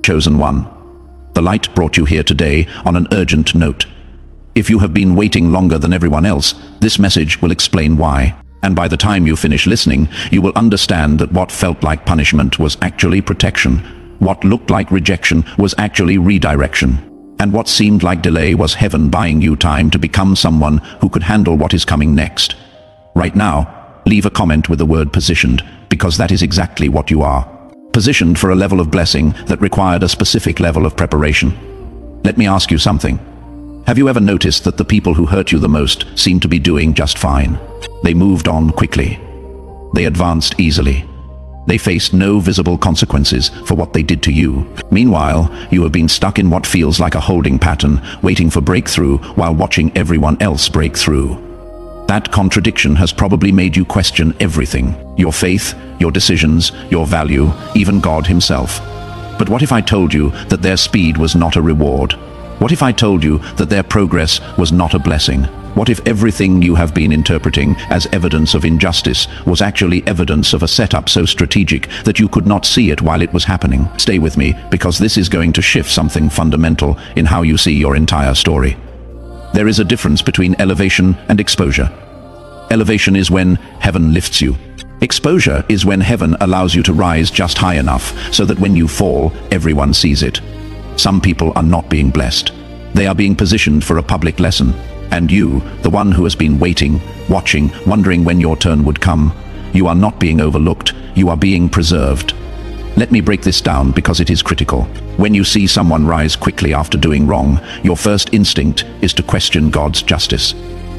Chosen one, the light brought you here today on an urgent note. If you have been waiting longer than everyone else, this message will explain why. And by the time you finish listening, you will understand that what felt like punishment was actually protection. What looked like rejection was actually redirection. And what seemed like delay was heaven buying you time to become someone who could handle what is coming next. Right now, leave a comment with the word positioned, because that is exactly what you are. Positioned for a level of blessing that required a specific level of preparation. Let me ask you something. Have you ever noticed that the people who hurt you the most seem to be doing just fine? They moved on quickly. They advanced easily. They faced no visible consequences for what they did to you. Meanwhile, you have been stuck in what feels like a holding pattern, waiting for breakthrough while watching everyone else break through. That contradiction has probably made you question everything: your faith, your decisions, your value, even God himself. But what if I told you that their speed was not a reward? What if I told you that their progress was not a blessing? What if everything you have been interpreting as evidence of injustice was actually evidence of a setup so strategic that you could not see it while it was happening? Stay with me, because this is going to shift something fundamental in how you see your entire story. There is a difference between elevation and exposure. Elevation is when heaven lifts you. Exposure is when heaven allows you to rise just high enough so that when you fall, everyone sees it. Some people are not being blessed. They are being positioned for a public lesson. And you, the one who has been waiting, watching, wondering when your turn would come, you are not being overlooked, you are being preserved. Let me break this down because it is critical. When you see someone rise quickly after doing wrong, your first instinct is to question God's justice.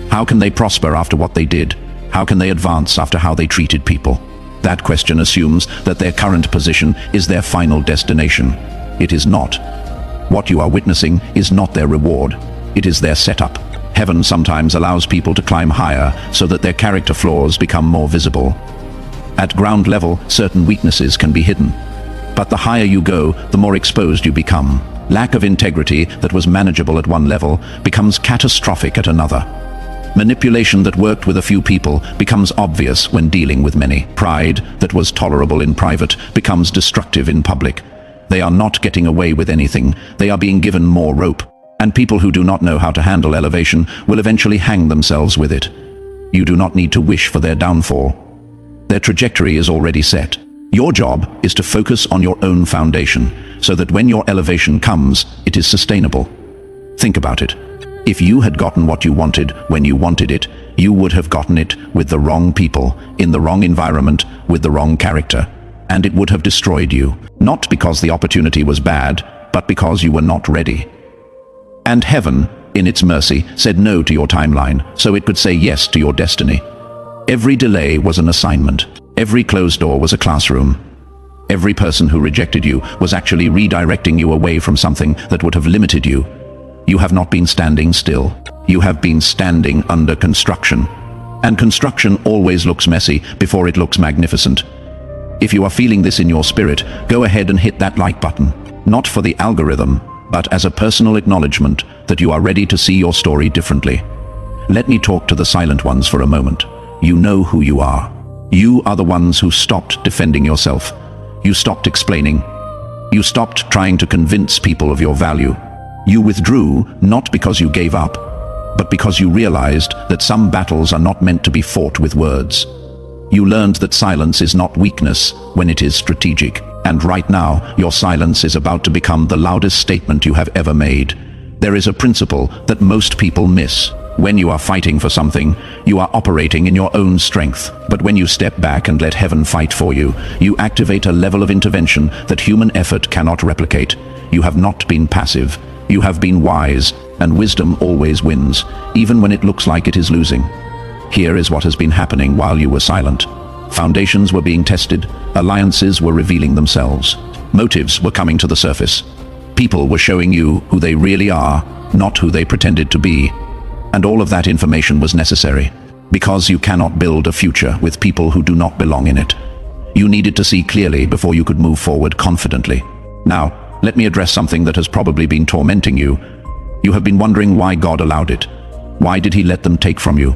How can they prosper after what they did? How can they advance after how they treated people? That question assumes that their current position is their final destination. It is not. What you are witnessing is not their reward. It is their setup. Heaven sometimes allows people to climb higher so that their character flaws become more visible. At ground level, certain weaknesses can be hidden. But the higher you go, the more exposed you become. Lack of integrity that was manageable at one level becomes catastrophic at another. Manipulation that worked with a few people becomes obvious when dealing with many. Pride that was tolerable in private becomes destructive in public. They are not getting away with anything. They are being given more rope. And people who do not know how to handle elevation will eventually hang themselves with it. You do not need to wish for their downfall. Their trajectory is already set. Your job is to focus on your own foundation, so that when your elevation comes, it is sustainable. Think about it. If you had gotten what you wanted when you wanted it, you would have gotten it with the wrong people, in the wrong environment, with the wrong character. And it would have destroyed you. Not because the opportunity was bad, but because you were not ready. And heaven, in its mercy, said no to your timeline, so it could say yes to your destiny. Every delay was an assignment. Every closed door was a classroom. Every person who rejected you was actually redirecting you away from something that would have limited you. You have not been standing still. You have been standing under construction. And construction always looks messy before it looks magnificent. If you are feeling this in your spirit, go ahead and hit that like button. Not for the algorithm, but as a personal acknowledgement that you are ready to see your story differently. Let me talk to the silent ones for a moment. You know who you are. You are the ones who stopped defending yourself. You stopped explaining. You stopped trying to convince people of your value. You withdrew not because you gave up, but because you realized that some battles are not meant to be fought with words. You learned that silence is not weakness when it is strategic. And right now, your silence is about to become the loudest statement you have ever made. There is a principle that most people miss. When you are fighting for something, you are operating in your own strength. But when you step back and let heaven fight for you, you activate a level of intervention that human effort cannot replicate. You have not been passive. You have been wise, and wisdom always wins, even when it looks like it is losing. Here is what has been happening while you were silent. Foundations were being tested, alliances were revealing themselves, motives were coming to the surface. People were showing you who they really are, not who they pretended to be. And all of that information was necessary, because you cannot build a future with people who do not belong in it. You needed to see clearly before you could move forward confidently. Now, let me address something that has probably been tormenting you. You have been wondering why God allowed it. Why did he let them take from you?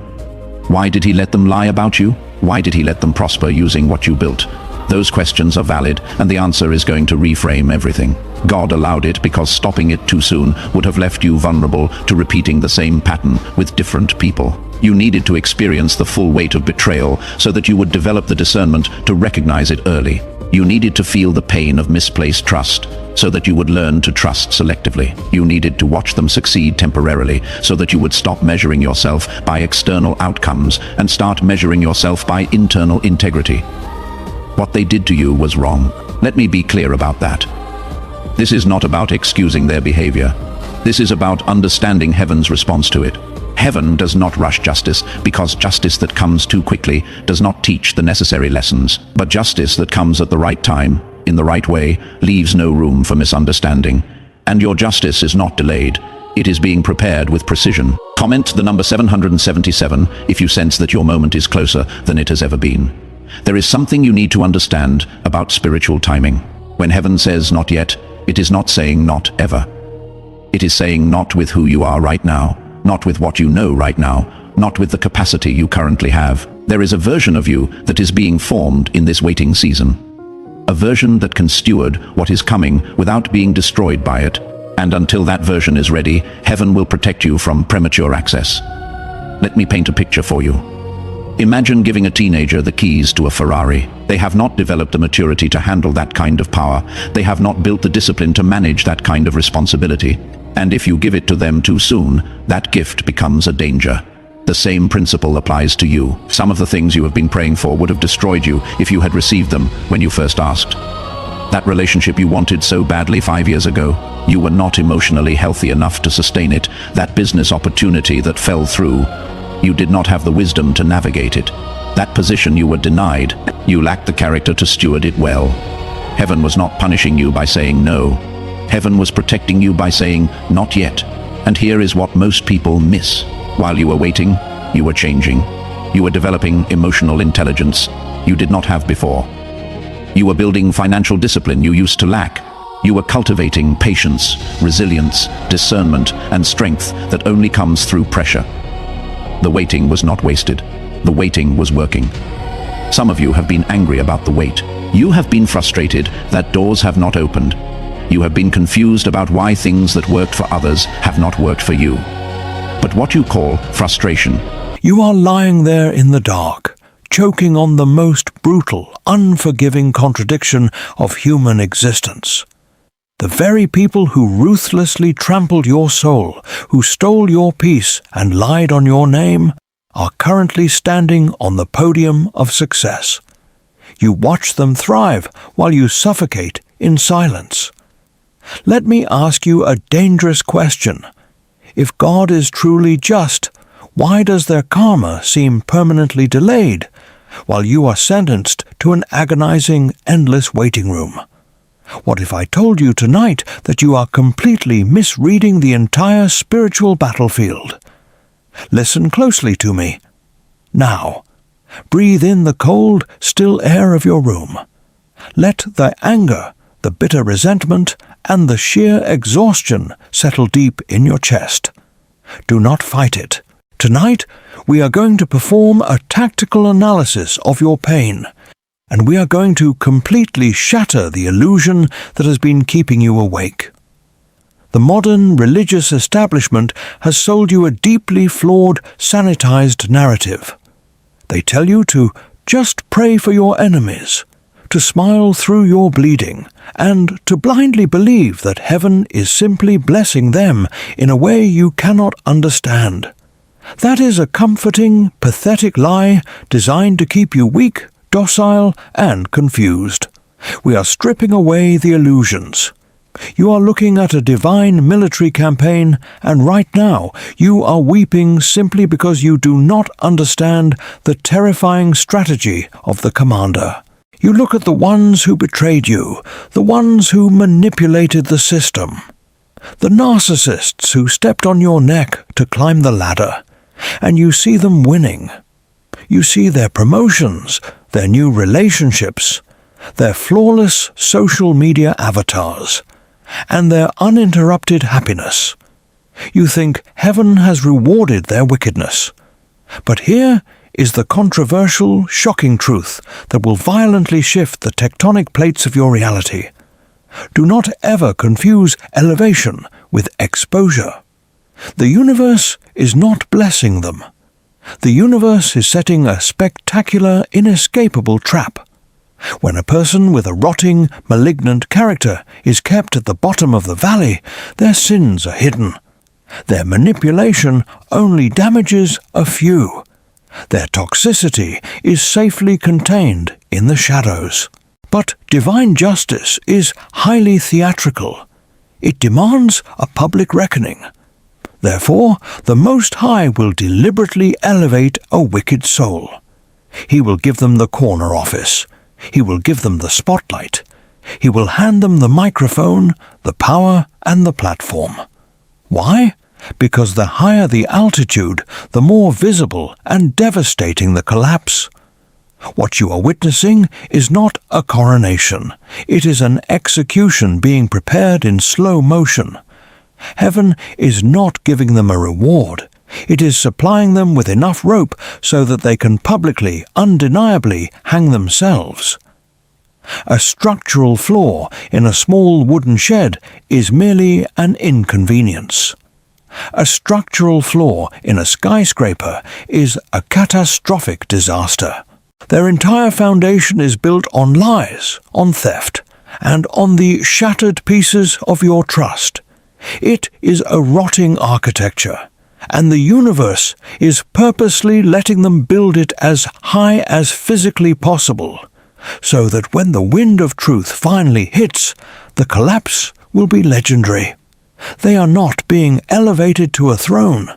Why did he let them lie about you? Why did he let them prosper using what you built? Those questions are valid, and the answer is going to reframe everything. God allowed it because stopping it too soon would have left you vulnerable to repeating the same pattern with different people. You needed to experience the full weight of betrayal so that you would develop the discernment to recognize it early. You needed to feel the pain of misplaced trust so that you would learn to trust selectively. You needed to watch them succeed temporarily so that you would stop measuring yourself by external outcomes and start measuring yourself by internal integrity. What they did to you was wrong. Let me be clear about that. This is not about excusing their behavior. This is about understanding heaven's response to it. Heaven does not rush justice because justice that comes too quickly does not teach the necessary lessons. But justice that comes at the right time, in the right way, leaves no room for misunderstanding. And your justice is not delayed. It is being prepared with precision. Comment the number 777 if you sense that your moment is closer than it has ever been. There is something you need to understand about spiritual timing. When heaven says not yet, it is not saying not ever. It is saying not with who you are right now, not with what you know right now, not with the capacity you currently have. There is a version of you that is being formed in this waiting season. A version that can steward what is coming without being destroyed by it. And until that version is ready, heaven will protect you from premature access. Let me paint a picture for you. Imagine giving a teenager the keys to a Ferrari. They have not developed the maturity to handle that kind of power. They have not built the discipline to manage that kind of responsibility. And if you give it to them too soon, that gift becomes a danger. The same principle applies to you. Some of the things you have been praying for would have destroyed you if you had received them when you first asked. That relationship you wanted so badly 5 years ago, you were not emotionally healthy enough to sustain it. That business opportunity that fell through, you did not have the wisdom to navigate it. That position you were denied, you lacked the character to steward it well. Heaven was not punishing you by saying no. Heaven was protecting you by saying not yet. And here is what most people miss. While you were waiting, you were changing. You were developing emotional intelligence you did not have before. You were building financial discipline you used to lack. You were cultivating patience, resilience, discernment, and strength that only comes through pressure. The waiting was not wasted. The waiting was working. Some of you have been angry about the wait. You have been frustrated that doors have not opened. You have been confused about why things that worked for others have not worked for you. But what you call frustration. You are lying there in the dark, choking on the most brutal, unforgiving contradiction of human existence. The very people who ruthlessly trampled your soul, who stole your peace and lied on your name, are currently standing on the podium of success. You watch them thrive while you suffocate in silence. Let me ask you a dangerous question. If God is truly just, why does their karma seem permanently delayed, while you are sentenced to an agonizing, endless waiting room? What if I told you tonight that you are completely misreading the entire spiritual battlefield? Listen closely to me. Now, breathe in the cold, still air of your room. Let the anger, the bitter resentment, and the sheer exhaustion settle deep in your chest. Do not fight it. Tonight, we are going to perform a tactical analysis of your pain, and we are going to completely shatter the illusion that has been keeping you awake. The modern religious establishment has sold you a deeply flawed, sanitized narrative. They tell you to just pray for your enemies, to smile through your bleeding, and to blindly believe that heaven is simply blessing them in a way you cannot understand. That is a comforting, pathetic lie designed to keep you weak, docile, and confused. We are stripping away the illusions. You are looking at a divine military campaign, and right now you are weeping simply because you do not understand the terrifying strategy of the commander. You look at the ones who betrayed you, the ones who manipulated the system, the narcissists who stepped on your neck to climb the ladder, and you see them winning. You see their promotions, their new relationships, their flawless social media avatars, and their uninterrupted happiness. You think heaven has rewarded their wickedness. But here, is the controversial, shocking truth that will violently shift the tectonic plates of your reality. Do not ever confuse elevation with exposure. The universe is not blessing them. The universe is setting a spectacular, inescapable trap. When a person with a rotting, malignant character is kept at the bottom of the valley, their sins are hidden. Their manipulation only damages a few. Their toxicity is safely contained in the shadows. But divine justice is highly theatrical. It demands a public reckoning. Therefore, the Most High will deliberately elevate a wicked soul. He will give them the corner office. He will give them the spotlight. He will hand them the microphone, the power, and the platform. Why? Because the higher the altitude, the more visible and devastating the collapse. What you are witnessing is not a coronation. It is an execution being prepared in slow motion. Heaven is not giving them a reward. It is supplying them with enough rope so that they can publicly, undeniably hang themselves. A structural flaw in a small wooden shed is merely an inconvenience. A structural flaw in a skyscraper is a catastrophic disaster. Their entire foundation is built on lies, on theft, and on the shattered pieces of your trust. It is a rotting architecture, and the universe is purposely letting them build it as high as physically possible, so that when the wind of truth finally hits, the collapse will be legendary. They are not being elevated to a throne.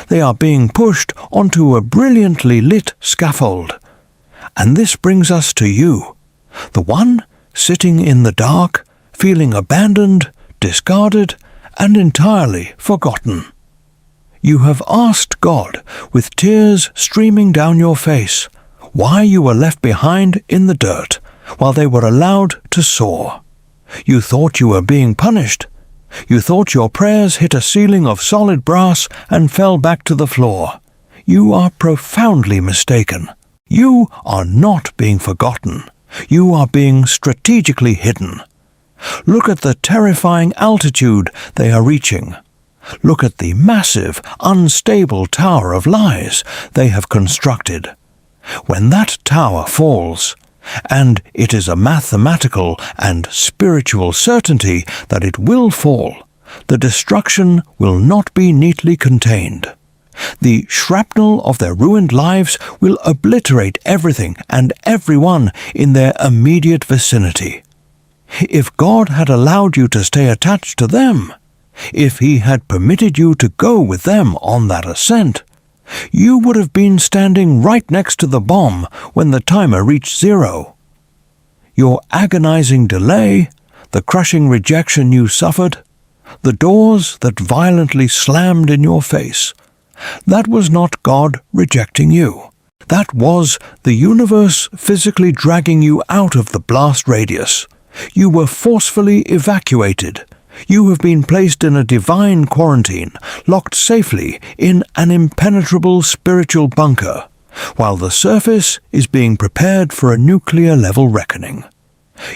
They are being pushed onto a brilliantly lit scaffold. And this brings us to you, the one sitting in the dark, feeling abandoned, discarded, and entirely forgotten. You have asked God, with tears streaming down your face, why you were left behind in the dirt while they were allowed to soar. You thought you were being punished. You thought your prayers hit a ceiling of solid brass and fell back to the floor. You are profoundly mistaken. You are not being forgotten. You are being strategically hidden. Look at the terrifying altitude they are reaching. Look at the massive, unstable tower of lies they have constructed. When that tower falls, and it is a mathematical and spiritual certainty that it will fall, the destruction will not be neatly contained. The shrapnel of their ruined lives will obliterate everything and everyone in their immediate vicinity. If God had allowed you to stay attached to them, if He had permitted you to go with them on that ascent, you would have been standing right next to the bomb when the timer reached 0. Your agonizing delay, the crushing rejection you suffered, the doors that violently slammed in your face, that was not God rejecting you. That was the universe physically dragging you out of the blast radius. You were forcefully evacuated. You have been placed in a divine quarantine, locked safely in an impenetrable spiritual bunker, while the surface is being prepared for a nuclear-level reckoning.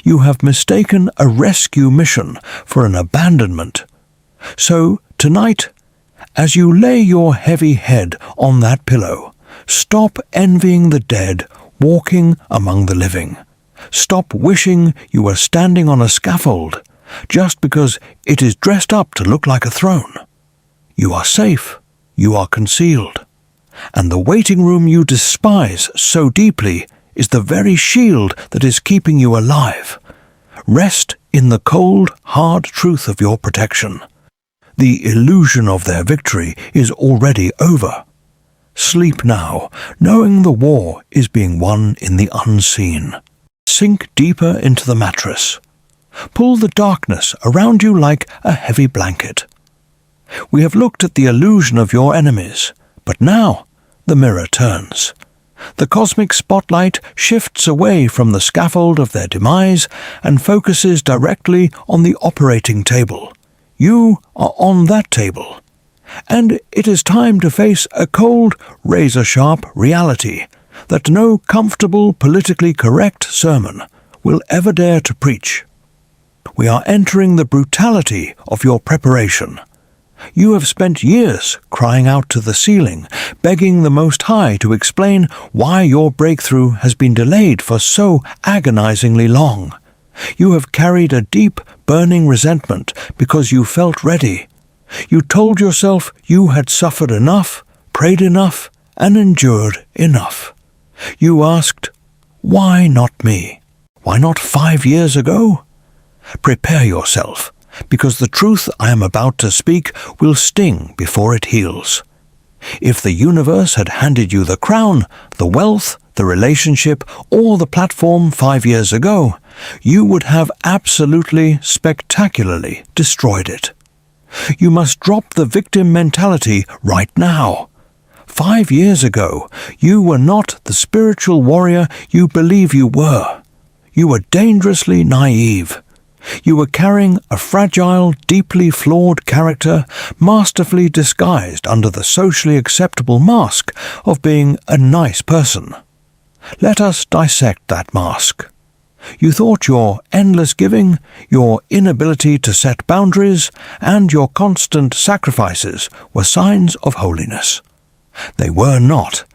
You have mistaken a rescue mission for an abandonment. So, tonight, as you lay your heavy head on that pillow, stop envying the dead walking among the living. Stop wishing you were standing on a scaffold just because it is dressed up to look like a throne. You are safe, you are concealed, and the waiting room you despise so deeply is the very shield that is keeping you alive. Rest in the cold, hard truth of your protection. The illusion of their victory is already over. Sleep now, knowing the war is being won in the unseen. Sink deeper into the mattress. Pull the darkness around you like a heavy blanket. We have looked at the illusion of your enemies, but now the mirror turns. The cosmic spotlight shifts away from the scaffold of their demise and focuses directly on the operating table. You are on that table, and it is time to face a cold, razor-sharp reality. that no comfortable, politically correct sermon will ever dare to preach. We are entering the brutality of your preparation. You have spent years crying out to the ceiling, begging the Most High to explain why your breakthrough has been delayed for so agonizingly long. You have carried a deep, burning resentment because you felt ready. You told yourself you had suffered enough, prayed enough, and endured enough. You asked, "Why not me? Why not 5 years ago?" Prepare yourself, because the truth I am about to speak will sting before it heals. If the universe had handed you the crown, the wealth, the relationship, or the platform 5 years ago, you would have absolutely, spectacularly destroyed it. You must drop the victim mentality right now. 5 years ago, you were not the spiritual warrior you believe you were. You were dangerously naive. You were carrying a fragile, deeply flawed character, masterfully disguised under the socially acceptable mask of being a nice person. Let us dissect that mask. You thought your endless giving, your inability to set boundaries, and your constant sacrifices were signs of holiness. They were not.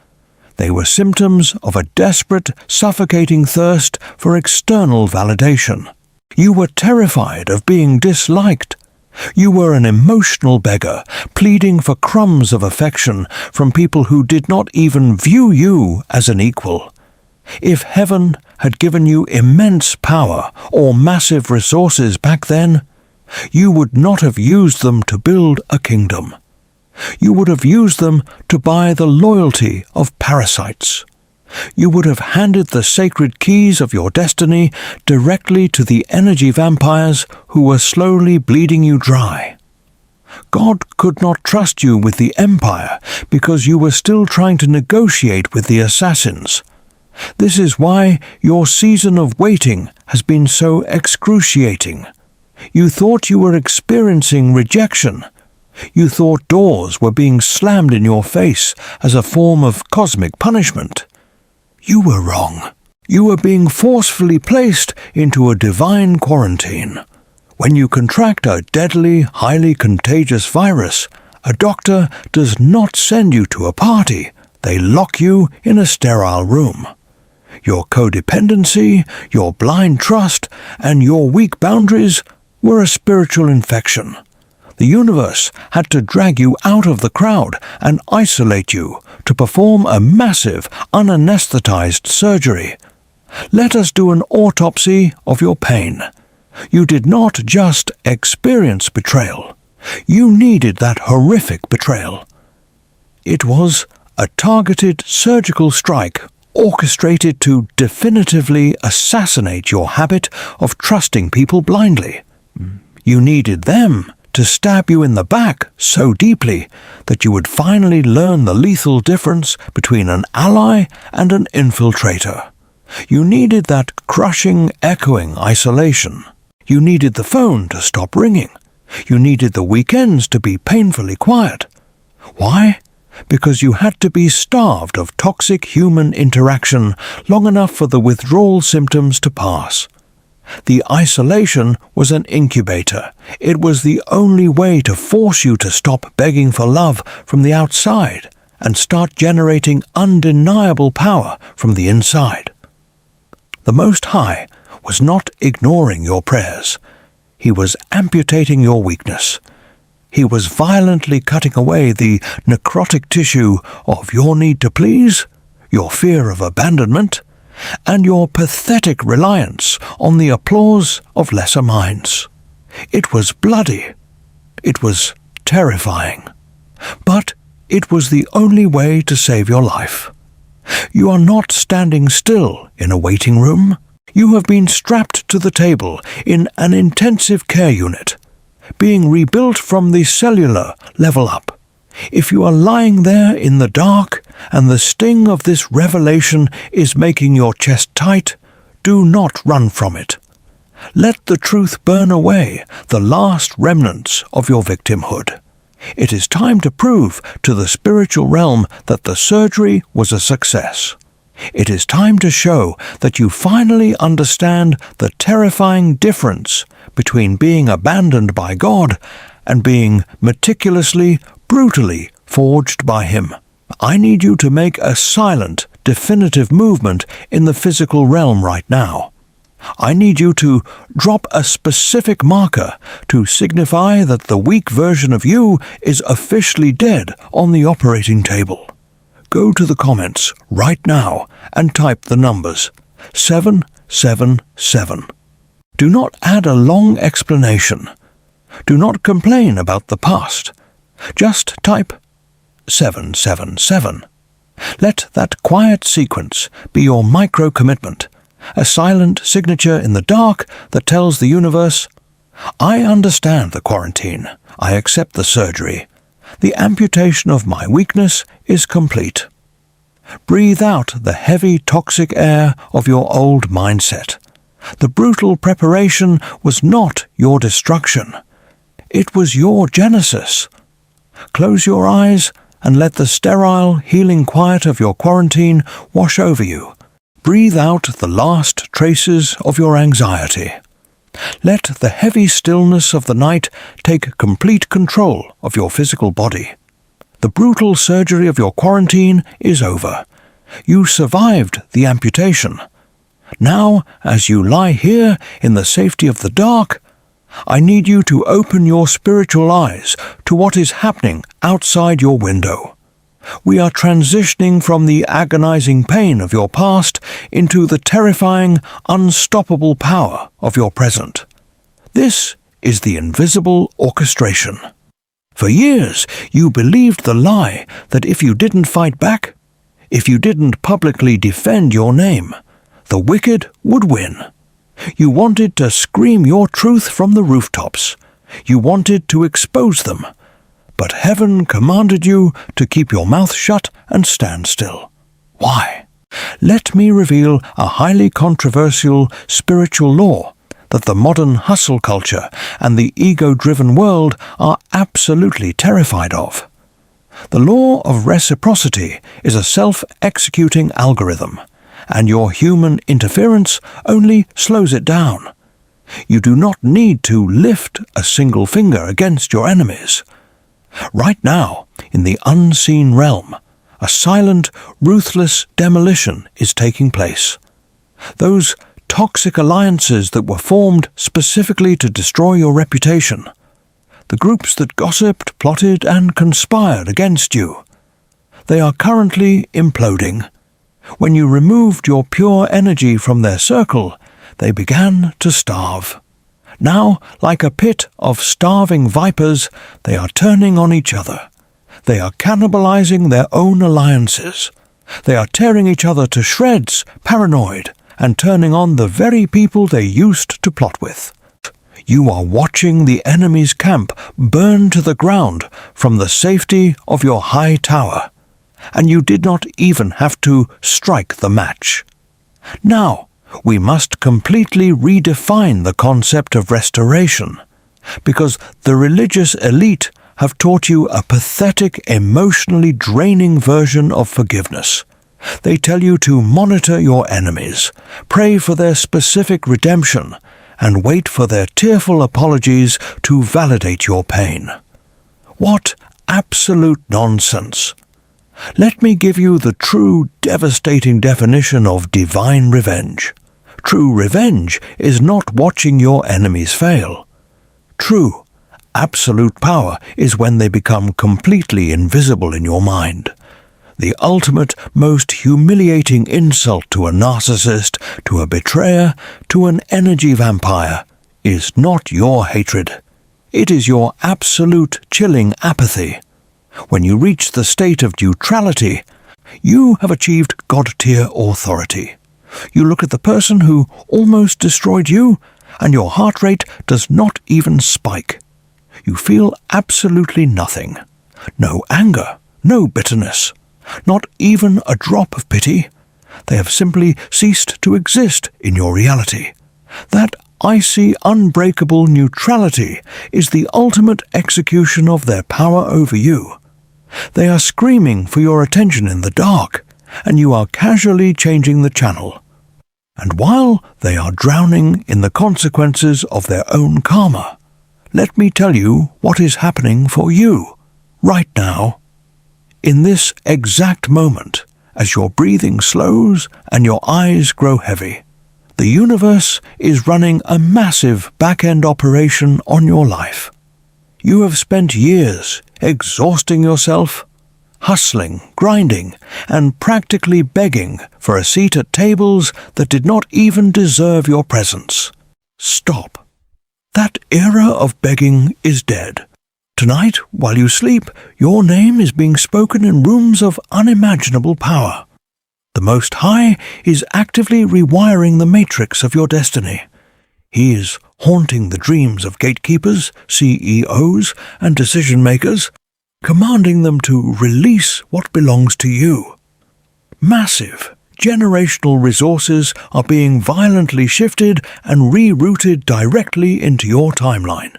They were symptoms of a desperate, suffocating thirst for external validation. You were terrified of being disliked. You were an emotional beggar, pleading for crumbs of affection from people who did not even view you as an equal. If heaven had given you immense power or massive resources back then, you would not have used them to build a kingdom. You would have used them to buy the loyalty of parasites. You would have handed the sacred keys of your destiny directly to the energy vampires who were slowly bleeding you dry. God could not trust you with the empire because you were still trying to negotiate with the assassins. This is why your season of waiting has been so excruciating. You thought you were experiencing rejection. You thought doors were being slammed in your face as a form of cosmic punishment. You were wrong. You were being forcefully placed into a divine quarantine. When you contract a deadly, highly contagious virus, a doctor does not send you to a party. They lock you in a sterile room. Your codependency, your blind trust, and your weak boundaries were a spiritual infection. The universe had to drag you out of the crowd and isolate you to perform a massive, unanesthetized surgery. Let us do an autopsy of your pain. You did not just experience betrayal. You needed that horrific betrayal. It was a targeted surgical strike orchestrated to definitively assassinate your habit of trusting people blindly. You needed them to stab you in the back so deeply that you would finally learn the lethal difference between an ally and an infiltrator. You needed that crushing, echoing isolation. You needed the phone to stop ringing. You needed the weekends to be painfully quiet. Why? Because you had to be starved of toxic human interaction long enough for the withdrawal symptoms to pass. The isolation was an incubator. It was the only way to force you to stop begging for love from the outside and start generating undeniable power from the inside. The Most High was not ignoring your prayers. He was amputating your weakness. He was violently cutting away the necrotic tissue of your need to please, your fear of abandonment, and your pathetic reliance on the applause of lesser minds. It was bloody. It was terrifying. But it was the only way to save your life. You are not standing still in a waiting room. You have been strapped to the table in an intensive care unit, being rebuilt from the cellular level up. If you are lying there in the dark and the sting of this revelation is making your chest tight, do not run from it. Let the truth burn away the last remnants of your victimhood. It is time to prove to the spiritual realm that the surgery was a success. It is time to show that you finally understand the terrifying difference between being abandoned by God and being meticulously, brutally forged by Him. I need you to make a silent, definitive movement in the physical realm right now. I need you to drop a specific marker to signify that the weak version of you is officially dead on the operating table. Go to the comments right now and type the numbers 777. Do not add a long explanation. Do not complain about the past. Just type 777. Let that quiet sequence be your micro-commitment, a silent signature in the dark that tells the universe, I understand the quarantine. I accept the surgery. The amputation of my weakness is complete. Breathe out the heavy toxic air of your old mindset. The brutal preparation was not your destruction. It was your genesis. Close your eyes and let the sterile, healing quiet of your quarantine wash over you. Breathe out the last traces of your anxiety. Let the heavy stillness of the night take complete control of your physical body. The brutal surgery of your quarantine is over. You survived the amputation. Now, as you lie here in the safety of the dark, I need you to open your spiritual eyes to what is happening outside your window. We are transitioning from the agonizing pain of your past into the terrifying, unstoppable power of your present. This is the invisible orchestration. For years, you believed the lie that if you didn't fight back, if you didn't publicly defend your name, the wicked would win. You wanted to scream your truth from the rooftops. You wanted to expose them. But heaven commanded you to keep your mouth shut and stand still. Why? Let me reveal a highly controversial spiritual law that the modern hustle culture and the ego-driven world are absolutely terrified of. The law of reciprocity is a self-executing algorithm, and your human interference only slows it down. You do not need to lift a single finger against your enemies. Right now, in the unseen realm, a silent, ruthless demolition is taking place. Those toxic alliances that were formed specifically to destroy your reputation, the groups that gossiped, plotted, and conspired against you, they are currently imploding. When you removed your pure energy from their circle, they began to starve. Now, like a pit of starving vipers, they are turning on each other. They are cannibalizing their own alliances. They are tearing each other to shreds, paranoid, and turning on the very people they used to plot with. You are watching the enemy's camp burn to the ground from the safety of your high tower, and you did not even have to strike the match. Now, we must completely redefine the concept of restoration, because the religious elite have taught you a pathetic, emotionally draining version of forgiveness. They tell you to monitor your enemies, pray for their specific redemption, and wait for their tearful apologies to validate your pain. What absolute nonsense! Let me give you the true, devastating definition of divine revenge. True revenge is not watching your enemies fail. True, absolute power is when they become completely invisible in your mind. The ultimate, most humiliating insult to a narcissist, to a betrayer, to an energy vampire, is not your hatred. It is your absolute chilling apathy. When you reach the state of neutrality, you have achieved God-tier authority. You look at the person who almost destroyed you, and your heart rate does not even spike. You feel absolutely nothing. No anger, no bitterness, not even a drop of pity. They have simply ceased to exist in your reality. That icy, unbreakable neutrality is the ultimate execution of their power over you. They are screaming for your attention in the dark, and you are casually changing the channel. And while they are drowning in the consequences of their own karma, let me tell you what is happening for you, right now. In this exact moment, as your breathing slows and your eyes grow heavy, the universe is running a massive back-end operation on your life. You have spent years exhausting yourself, hustling, grinding, and practically begging for a seat at tables that did not even deserve your presence. Stop. That era of begging is dead. Tonight, while you sleep, your name is being spoken in rooms of unimaginable power. The Most High is actively rewiring the matrix of your destiny. He is haunting the dreams of gatekeepers, CEOs, and decision-makers, commanding them to release what belongs to you. Massive, generational resources are being violently shifted and rerouted directly into your timeline,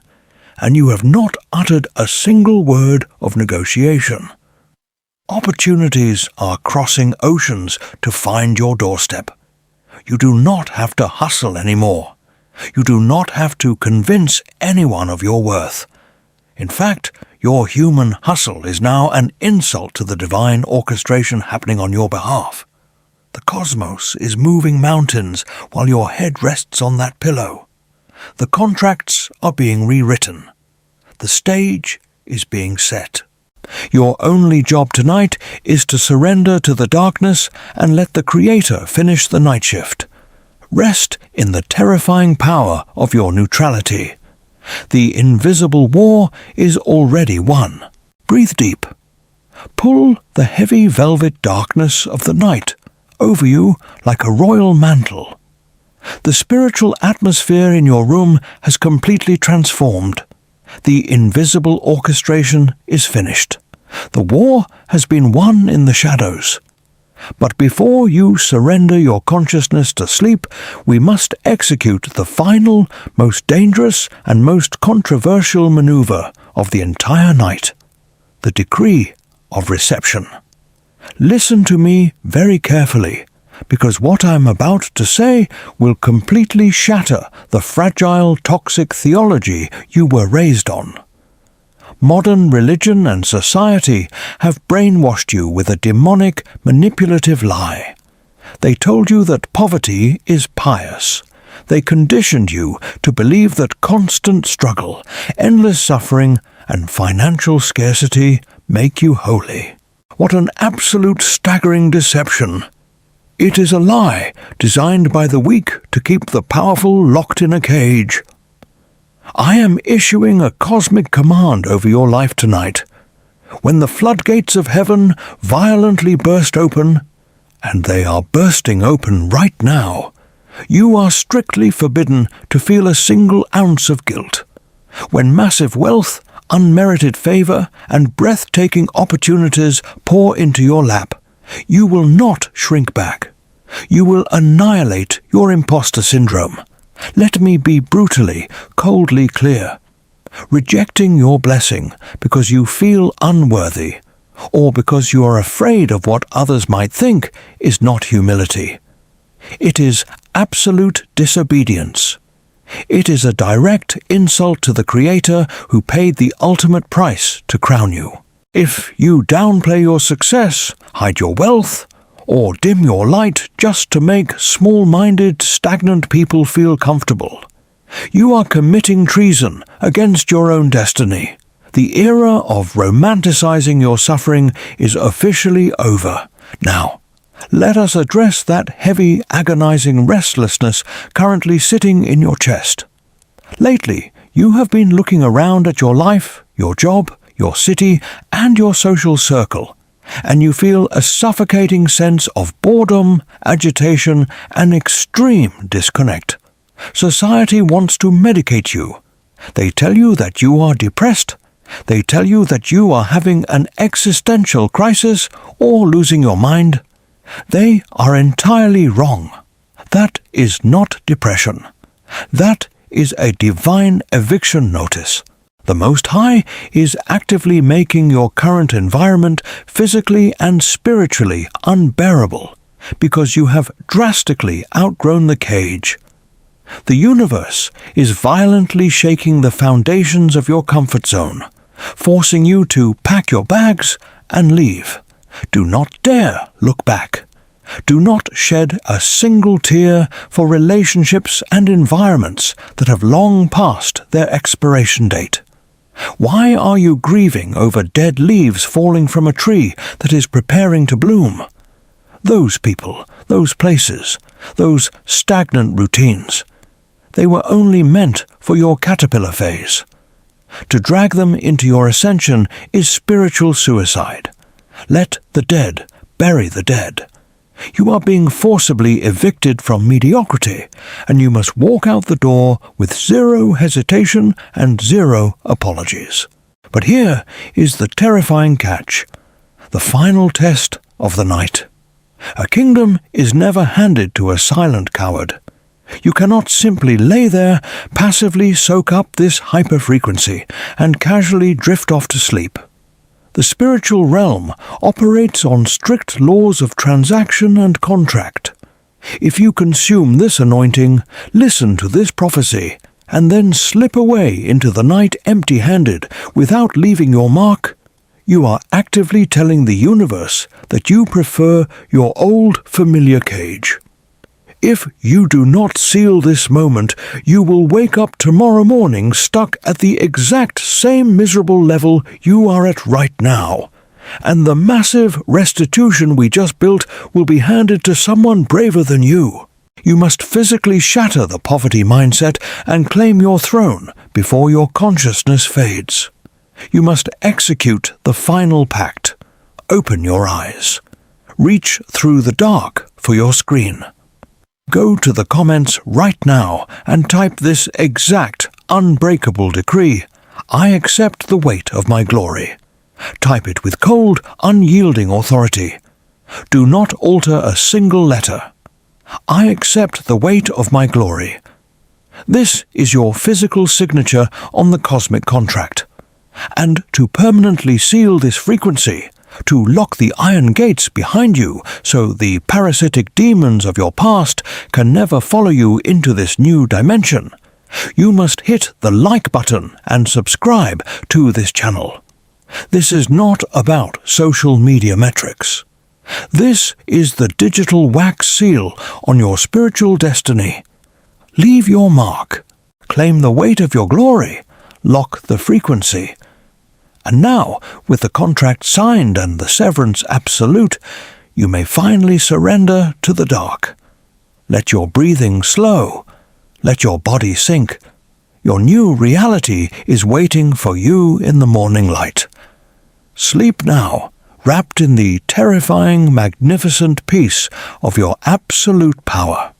and you have not uttered a single word of negotiation. Opportunities are crossing oceans to find your doorstep. You do not have to hustle anymore. You do not have to convince anyone of your worth. In fact, your human hustle is now an insult to the divine orchestration happening on your behalf. The cosmos is moving mountains while your head rests on that pillow. The contracts are being rewritten. The stage is being set. Your only job tonight is to surrender to the darkness and let the Creator finish the night shift. Rest in the terrifying power of your neutrality. The invisible war is already won. Breathe deep. Pull the heavy velvet darkness of the night over you like a royal mantle. The spiritual atmosphere in your room has completely transformed. The invisible orchestration is finished. The war has been won in the shadows. But before you surrender your consciousness to sleep, we must execute the final, most dangerous, and most controversial maneuver of the entire night, the decree of reception. Listen to me very carefully, because what I'm about to say will completely shatter the fragile, toxic theology you were raised on. Modern religion and society have brainwashed you with a demonic, manipulative lie. They told you that poverty is pious. They conditioned you to believe that constant struggle, endless suffering, and financial scarcity make you holy. What an absolute staggering deception! It is a lie designed by the weak to keep the powerful locked in a cage. I am issuing a cosmic command over your life tonight. When the floodgates of heaven violently burst open, and they are bursting open right now, you are strictly forbidden to feel a single ounce of guilt. When massive wealth, unmerited favor, and breathtaking opportunities pour into your lap, you will not shrink back. You will annihilate your imposter syndrome. Let me be brutally, coldly clear. Rejecting your blessing because you feel unworthy, or because you are afraid of what others might think, is not humility. It is absolute disobedience. It is a direct insult to the Creator who paid the ultimate price to crown you. If you downplay your success, hide your wealth, or dim your light just to make small-minded, stagnant people feel comfortable, you are committing treason against your own destiny. The era of romanticizing your suffering is officially over. Now, let us address that heavy, agonizing restlessness currently sitting in your chest. Lately, you have been looking around at your life, your job, your city, and your social circle, and you feel a suffocating sense of boredom, agitation, and extreme disconnect. Society wants to medicate you. They tell you that you are depressed. They tell you that you are having an existential crisis or losing your mind. They are entirely wrong. That is not depression. That is a divine eviction notice. The Most High is actively making your current environment physically and spiritually unbearable because you have drastically outgrown the cage. The universe is violently shaking the foundations of your comfort zone, forcing you to pack your bags and leave. Do not dare look back. Do not shed a single tear for relationships and environments that have long passed their expiration date. Why are you grieving over dead leaves falling from a tree that is preparing to bloom? Those people, those places, those stagnant routines, they were only meant for your caterpillar phase. To drag them into your ascension is spiritual suicide. Let the dead bury the dead. You are being forcibly evicted from mediocrity, and you must walk out the door with zero hesitation and zero apologies. But here is the terrifying catch, the final test of the night. A kingdom is never handed to a silent coward. You cannot simply lay there, passively soak up this hyperfrequency, and casually drift off to sleep. The spiritual realm operates on strict laws of transaction and contract. If you consume this anointing, listen to this prophecy, and then slip away into the night empty-handed without leaving your mark, you are actively telling the universe that you prefer your old familiar cage. If you do not seal this moment, you will wake up tomorrow morning stuck at the exact same miserable level you are at right now, and the massive restitution we just built will be handed to someone braver than you. You must physically shatter the poverty mindset and claim your throne before your consciousness fades. You must execute the final pact. Open your eyes. Reach through the dark for your screen. Go to the comments right now and type this exact unbreakable decree. I accept the weight of my glory. Type it with cold, unyielding authority. Do not alter a single letter. I accept the weight of my glory. This is your physical signature on the cosmic contract. And to permanently seal this frequency, to lock the iron gates behind you so the parasitic demons of your past can never follow you into this new dimension, you must hit the like button and subscribe to this channel. This is not about social media metrics. This is the digital wax seal on your spiritual destiny. Leave your mark. Claim the weight of your glory. Lock the frequency. And now, with the contract signed and the severance absolute, you may finally surrender to the dark. Let your breathing slow. Let your body sink. Your new reality is waiting for you in the morning light. Sleep now, wrapped in the terrifying, magnificent peace of your absolute power.